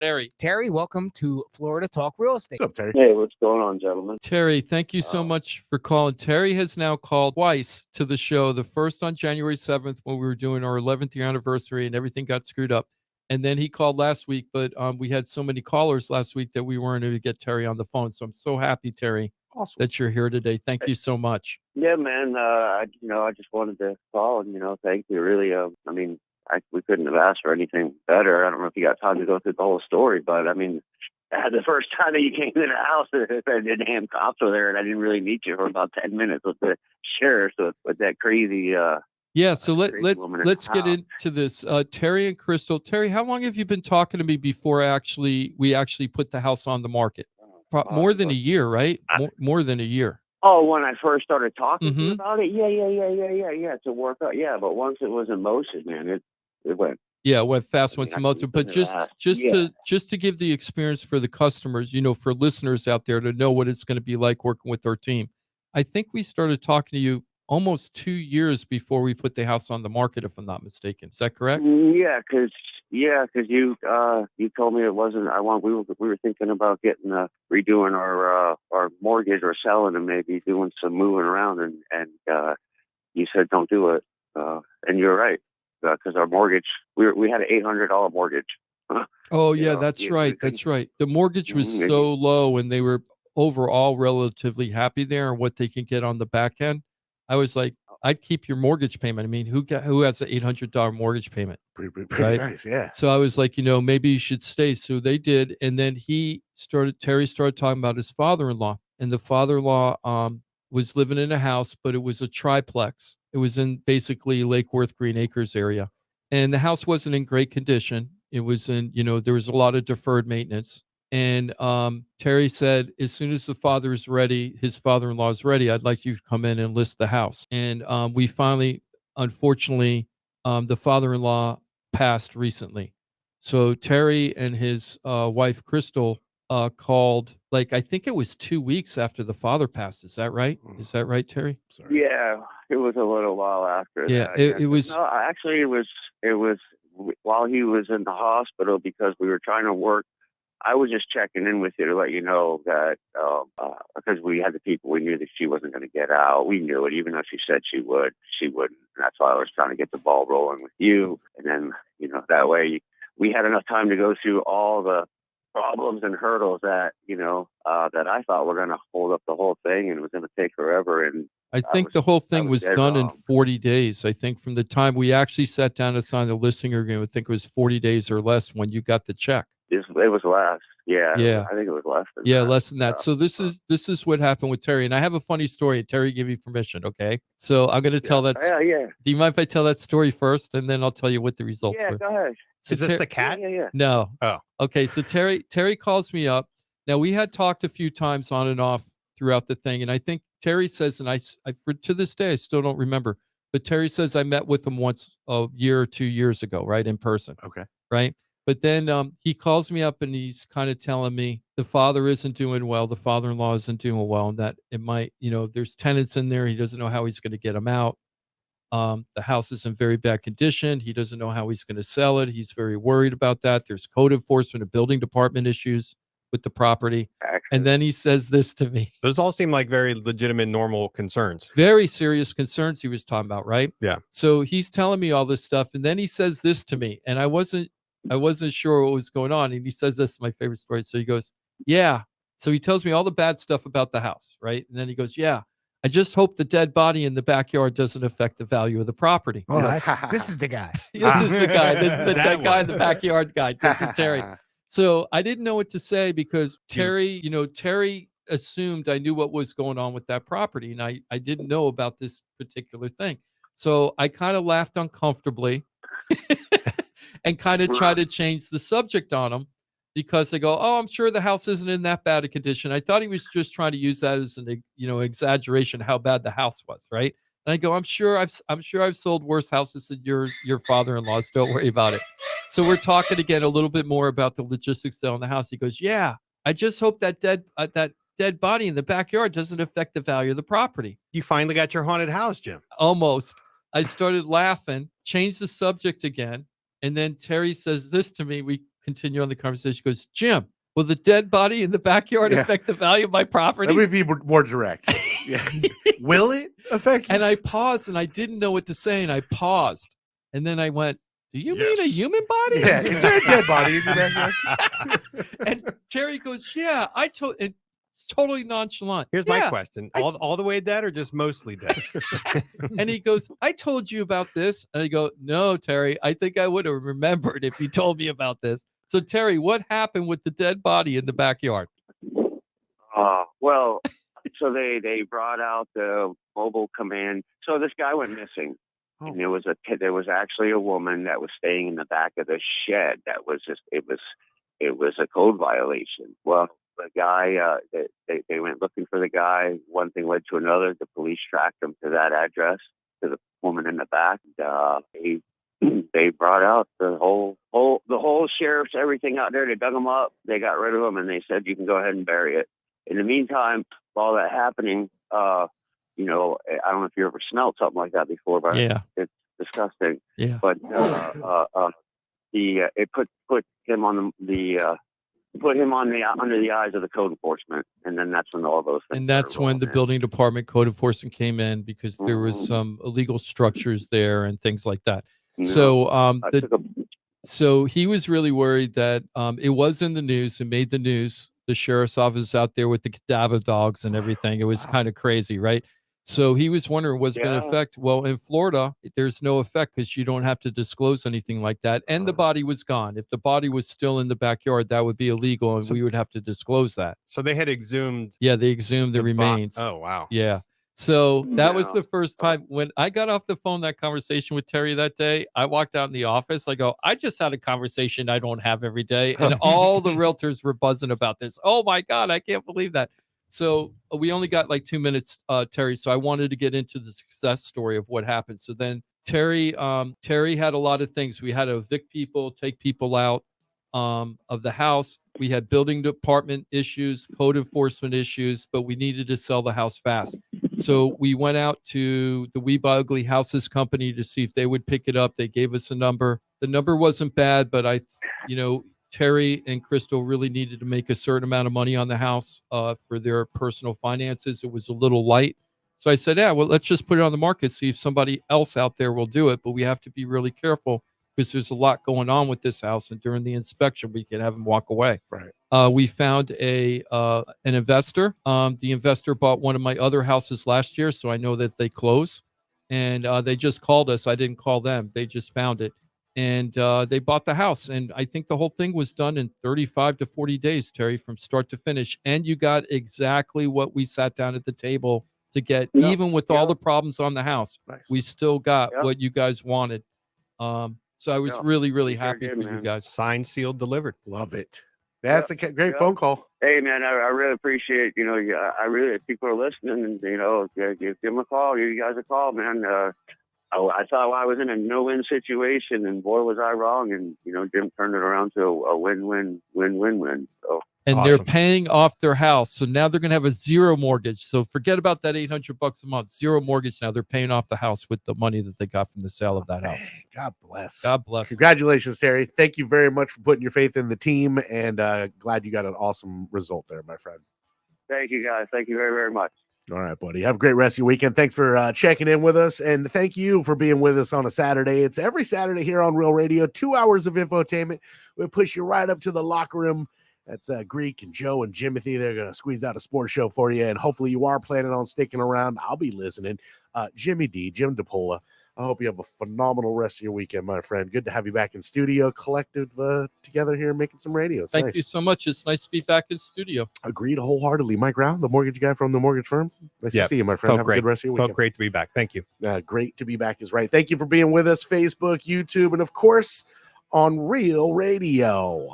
Terry. Terry, welcome to Florida Talk Real Estate. What's up, Terry? Hey, what's going on, gentlemen? Terry, thank you so much for calling. Terry has now called twice to the show. The first on January 7th when we were doing our 11th year anniversary and everything got screwed up. And then he called last week, but we had so many callers last week that we weren't able to get Terry on the phone. So I'm so happy, Terry, that you're here today. Thank you so much. Yeah, man. I just wanted to call and, thank you. Really, we couldn't have asked for anything better. I don't know if you got time to go through the whole story, but the first time that you came to the house, the damn cops were there, and I didn't really meet you for about 10 minutes with the sheriff. So with that crazy. Yeah. So let's get into this. Terry and Crystal. Terry, how long have you been talking to me before we actually put the house on the market? More than a year, right? More than a year. Oh, when I first started talking to you about it, yeah, to work out, yeah. But once it was in motion, man, it went. Yeah, it went fast once a month. But just to give the experience for the customers, for listeners out there to know what it's going to be like working with our team. I think we started talking to you almost 2 years before we put the house on the market, if I'm not mistaken. Is that correct? Yeah, because you told me it wasn't. We were thinking about redoing our mortgage or selling and maybe doing some moving around, and you said don't do it, and you're right, because our mortgage we had an $800 mortgage. Oh yeah, that's right. That's right. The mortgage was so low, and they were overall relatively happy there and what they can get on the back end. I was like, I'd keep your mortgage payment. I mean, who has an $800 mortgage payment? Pretty right? nice, yeah. So I was like, maybe you should stay. So they did, and then Terry started talking about his father-in-law, and the father-in-law was living in a house, but it was a triplex. It was in basically Lake Worth Green Acres area, and the house wasn't in great condition. It was in, there was a lot of deferred maintenance. And Terry said, as soon as the father is ready, his father-in-law is ready, I'd like you to come in and list the house. And we finally, unfortunately, the father-in-law passed recently. So Terry and his wife, Crystal, called, I think it was 2 weeks after the father passed. Is that right? Is that right, Terry? Sorry. Yeah, it was a little while after that. Yeah, it was. No, actually, it was while he was in the hospital because we were trying to work. I was just checking in with you to let you know that because we had the people, we knew that she wasn't going to get out. We knew it, even though she said she wouldn't. And that's why I was trying to get the ball rolling with you. And then, that way we had enough time to go through all the problems and hurdles that, that I thought were going to hold up the whole thing and it was going to take forever. And I think the whole thing was done in 40 days. I think from the time we actually sat down to sign the listing agreement, I think it was 40 days or less when you got the check. It was less. Yeah. Yeah. I think it was less than that. less than that. So this is what happened with Terry. And I have a funny story. Terry, give me permission, okay? So I'm going to tell that. Yeah. Do you mind if I tell that story first, and then I'll tell you what the results were? Yeah, go ahead. So is this the cat? Yeah. No. Oh. Okay. So Terry calls me up. Now we had talked a few times on and off throughout the thing, and I think Terry says, and I to this day I still don't remember, but Terry says I met with him once a year or 2 years ago, right, in person. Okay. Right. But then he calls me up and he's kind of telling me the father isn't doing well. The father-in-law isn't doing well, and that it might, there's tenants in there. He doesn't know how he's going to get them out. The house is in very bad condition. He doesn't know how he's going to sell it. He's very worried about that. There's code enforcement and building department issues with the property. And then he says this to me. Those all seem like very legitimate, normal concerns. Very serious concerns he was talking about, right? Yeah. So he's telling me all this stuff, and then he says this to me, and I wasn't sure what was going on. And he says this is my favorite story. So he goes, yeah. So he tells me all the bad stuff about the house, right? And then he goes, yeah, I just hope the dead body in the backyard doesn't affect the value of the property. Oh, this is the guy. Yeah, this is the guy. This is the dead guy in the backyard guy. This is Terry. So I didn't know what to say because Terry, Terry assumed I knew what was going on with that property. And I didn't know about this particular thing. So I kind of laughed uncomfortably. And kind of try to change the subject on him because they go, oh, I'm sure the house isn't in that bad a condition. I thought he was just trying to use that as an, exaggeration how bad the house was, right? And I go, I'm sure I've sold worse houses than your father-in-law's. Don't worry about it. So we're talking again a little bit more about the logistics on the house. He goes, yeah, I just hope that dead body in the backyard doesn't affect the value of the property. You finally got your haunted house, Jim. Almost. I started laughing, changed the subject again. And then Terry says this to me. We continue on the conversation. She goes, Jim, will the dead body in the backyard affect the value of my property? Let me be more direct. Yeah. Will it affect? And I paused and I didn't know what to say. And I paused. And then I went, do you mean a human body? Yeah. Is there a dead body in your backyard? And Terry goes, yeah, I told it. Totally nonchalant. Here's my question. All the way dead or just mostly dead? And he goes, I told you about this. And I go, no, Terry, I think I would have remembered if you told me about this. So, Terry, what happened with the dead body in the backyard? Well, so they brought out the mobile command. So this guy went missing. Oh. And there was actually a woman that was staying in the back of the shed. That was it was a code violation. Well, the guy, they went looking for the guy. One thing led to another. The police tracked him to that address, to the woman in the back. They brought out the whole sheriff's everything out there. They dug him up. They got rid of him, and they said you can go ahead and bury it. In the meantime, while that happening, I don't know if you ever smelled something like that before, but it's disgusting. Yeah. But it put him on under the eyes of the code enforcement, and then that's when all those things. And that's when the building department code enforcement came in because there was some illegal structures there and things like that. So so he was really worried that it was in the news. It made the news. The sheriff's office out there with the cadaver dogs and everything. It was kind of crazy, right? So he was wondering, was it going to affect? Well, in Florida, there's no effect because you don't have to disclose anything like that. And the body was gone. If the body was still in the backyard, that would be illegal, and we would have to disclose that. So they had exhumed. Yeah, they exhumed the remains. Oh, wow. Yeah. So that was the first time when I got off the phone, that conversation with Terry that day. I walked out in the office. I go, I just had a conversation I don't have every day. And all the realtors were buzzing about this. Oh, my God, I can't believe that. So we only got like 2 minutes, Terry. So I wanted to get into the success story of what happened. So then Terry had a lot of things. We had to evict people, take people out of the house. We had building department issues, code enforcement issues, but we needed to sell the house fast. So we went out to the We Buy Ugly Houses company to see if they would pick it up. They gave us a number. The number wasn't bad, but Terry and Crystal really needed to make a certain amount of money on the house for their personal finances. It was a little light. So I said, yeah, well, let's just put it on the market, see if somebody else out there will do it. But we have to be really careful because there's a lot going on with this house. And during the inspection, we can have them walk away. Right. We found an investor. The investor bought one of my other houses last year, so I know that they close. And they just called us. I didn't call them. They just found it. And they bought the house. And I think the whole thing was done in 35 to 40 days, Terry, from start to finish. And you got exactly what we sat down at the table to get. Even with all the problems on the house, we still got what you guys wanted. So I was really, really happy for you guys. Signed, sealed, delivered. Love it. That's a great phone call. Hey, man, I really appreciate, if people are listening, and, give them a call. You guys a call, man. I thought I was in a no-win situation, and boy, was I wrong. And, Jim turned it around to a win-win. So. And they're paying off their house. So now they're going to have a zero mortgage. So forget about that $800 a month. Zero mortgage now. They're paying off the house with the money that they got from the sale of that house. God bless. God bless. Congratulations, Terry. Thank you very much for putting your faith in the team, and glad you got an awesome result there, my friend. Thank you, guys. Thank you very, very much. All right, buddy. Have a great rest of your weekend. Thanks for checking in with us, and thank you for being with us on a Saturday. It's every Saturday here on Real Radio, 2 hours of infotainment. We push you right up to the locker room. That's Greek and Joe and Jimothy. They're going to squeeze out a sports show for you, and hopefully you are planning on sticking around. I'll be listening. Jim DePola, I hope you have a phenomenal rest of your weekend, my friend. Good to have you back in studio, collective together here making some radio. Thank you so much. It's nice to be back in studio. Agreed wholeheartedly. Mike Brown, the mortgage guy from the mortgage firm. Nice to see you, my friend. Have a good rest of your weekend. Felt great to be back. Thank you. Great to be back is right. Thank you for being with us, Facebook, YouTube, and of course, on Real Radio.